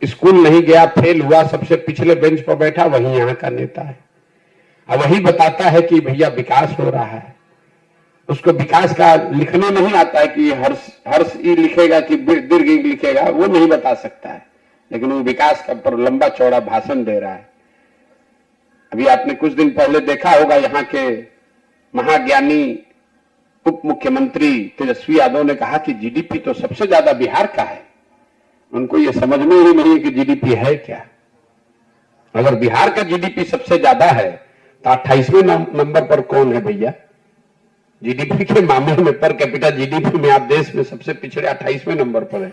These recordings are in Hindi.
स्कूल नहीं गया, फेल हुआ, सबसे पिछले बेंच पर बैठा, वही यहाँ का नेता है। अब वही बताता है कि भैया विकास हो रहा है। उसको विकास का लिखने नहीं आता है कि हर्ष हर्ष ई लिखेगा कि दीर्घ ई लिखेगा, वो नहीं बता सकता है, लेकिन वो विकास का पर लंबा चौड़ा भाषण दे रहा है। अभी आपने कुछ दिन पहले देखा होगा, यहाँ के महाज्ञानी उप मुख्यमंत्री तेजस्वी यादव ने कहा कि जीडीपी तो सबसे ज्यादा बिहार का है। उनको ये समझ में ही नहीं कि जीडीपी है क्या। अगर बिहार का जीडीपी सबसे ज्यादा है तो 28वें नंबर पर कौन है भैया? जीडीपी के मामले में, पर कैपिटा जीडीपी में आप देश में सबसे पिछड़े 28वें नंबर पर है।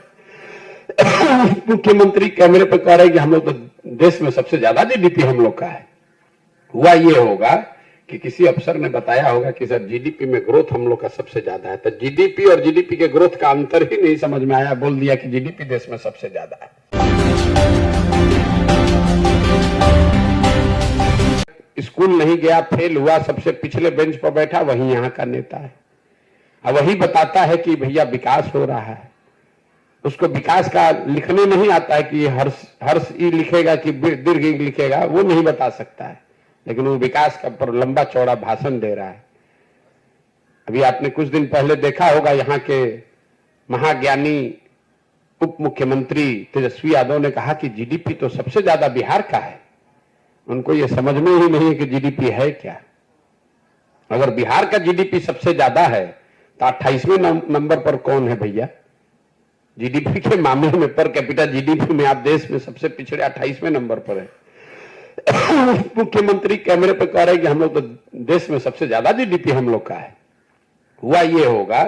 मुख्यमंत्री कैमरे पर कह रहे हैं कि हम लोग तो देश में सबसे ज्यादा जीडीपी हम लोग का है। हुआ ये होगा कि किसी अफसर ने बताया होगा कि सर जीडीपी में ग्रोथ हम लोग का सबसे ज्यादा है, तो जीडीपी और जीडीपी के ग्रोथ का अंतर ही नहीं समझ में आया, बोल दिया कि जीडीपी देश में सबसे ज्यादा है। स्कूल नहीं गया, फेल हुआ, सबसे पिछले बेंच पर बैठा, वही यहाँ का नेता है। अब वही बताता है कि भैया विकास हो रहा है। उसको विकास का लिखने नहीं आता है कि हर्ष ई लिखेगा कि दीर्घ ई लिखेगा, वो नहीं बता सकता है, लेकिन वो विकास का पर लंबा चौड़ा भाषण दे रहा है। अभी आपने कुछ दिन पहले देखा होगा, यहाँ के महाज्ञानी उप मुख्यमंत्री तेजस्वी यादव ने कहा कि जीडीपी तो सबसे ज्यादा बिहार का है। उनको ये समझ में ही नहीं कि जीडीपी है क्या। अगर बिहार का जीडीपी सबसे ज्यादा है तो 28वें नंबर पर कौन है भैया? जीडीपी के मामले में, पर कैपिटा जीडीपी में आप देश में सबसे पिछड़े 28वें नंबर पर है। मुख्यमंत्री कैमरे पर कह रहे हैं कि हम लोग तो देश में सबसे ज्यादा जीडीपी हम लोग का है। हुआ ये होगा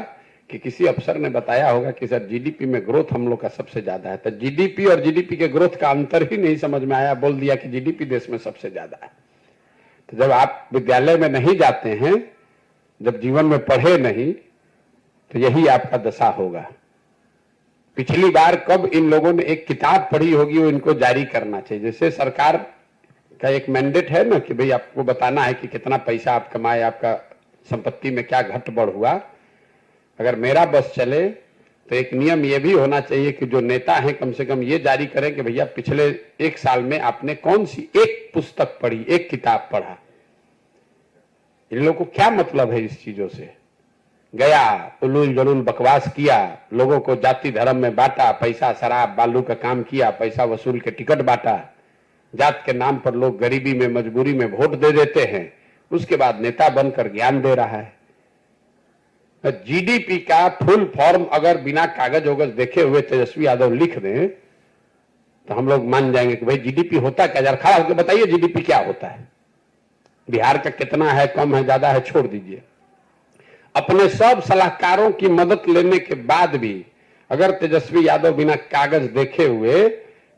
कि किसी अफसर ने बताया होगा कि सर जीडीपी में ग्रोथ हम लोग का सबसे ज्यादा है, तो जीडीपी और जीडीपी के ग्रोथ का अंतर ही नहीं समझ में आया, बोल दिया कि जीडीपी देश में सबसे ज्यादा है। तो जब आप विद्यालय में नहीं जाते हैं, जब जीवन में पढ़े नहीं, तो यही आपका दशा होगा। पिछली बार कब इन लोगों ने एक किताब पढ़ी होगी, वो इनको जारी करना चाहिए। जैसे सरकार का एक मैंडेट है ना कि भाई आपको बताना है कि कितना पैसा आप कमाए, आपका संपत्ति में क्या घट बढ़ हुआ। अगर मेरा बस चले तो एक नियम यह भी होना चाहिए कि जो नेता हैं कम से कम ये जारी करें कि भैया पिछले 1 साल में आपने कौन सी एक पुस्तक पढ़ी, एक किताब पढ़ा। इन लोगों को क्या मतलब है इस चीजों से? गया, उलूल जलूल बकवास किया, लोगों को जाति धर्म में बांटा, पैसा शराब बालू का काम किया, पैसा वसूल के टिकट बांटा। जात के नाम पर लोग गरीबी में, मजबूरी में वोट दे देते हैं, उसके बाद नेता बनकर ज्ञान दे रहा है। जीडीपी का फुल फॉर्म अगर बिना कागज वगज देखे हुए तेजस्वी यादव लिख दें तो हम लोग मान जाएंगे कि भाई जीडीपी होता क्या। जरा खड़ा होकर बताइए जीडीपी क्या होता है, बिहार का कितना है, कम है, ज्यादा है, छोड़ दीजिए। अपने सब सलाहकारों की मदद लेने के बाद भी अगर तेजस्वी यादव बिना कागज देखे हुए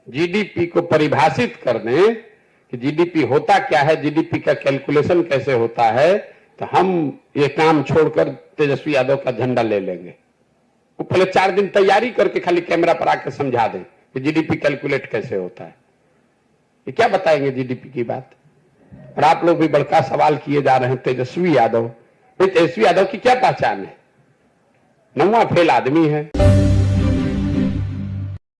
जीडीपी को परिभाषित कर दें कि जीडीपी होता क्या है, जीडीपी का कैलकुलेशन कैसे होता है, तो हम ये काम छोड़कर तेजस्वी यादव का झंडा ले लेंगे। वो पहले 4 दिन तैयारी करके खाली कैमरा पर आकर समझा दें कि जीडीपी कैलकुलेट कैसे होता है। ये क्या बताएंगे जीडीपी की बात? और आप लोग भी बड़का सवाल किए जा रहे हैं तेजस्वी यादव। तेजस्वी यादव की क्या पहचान है? 9वां फेल आदमी है।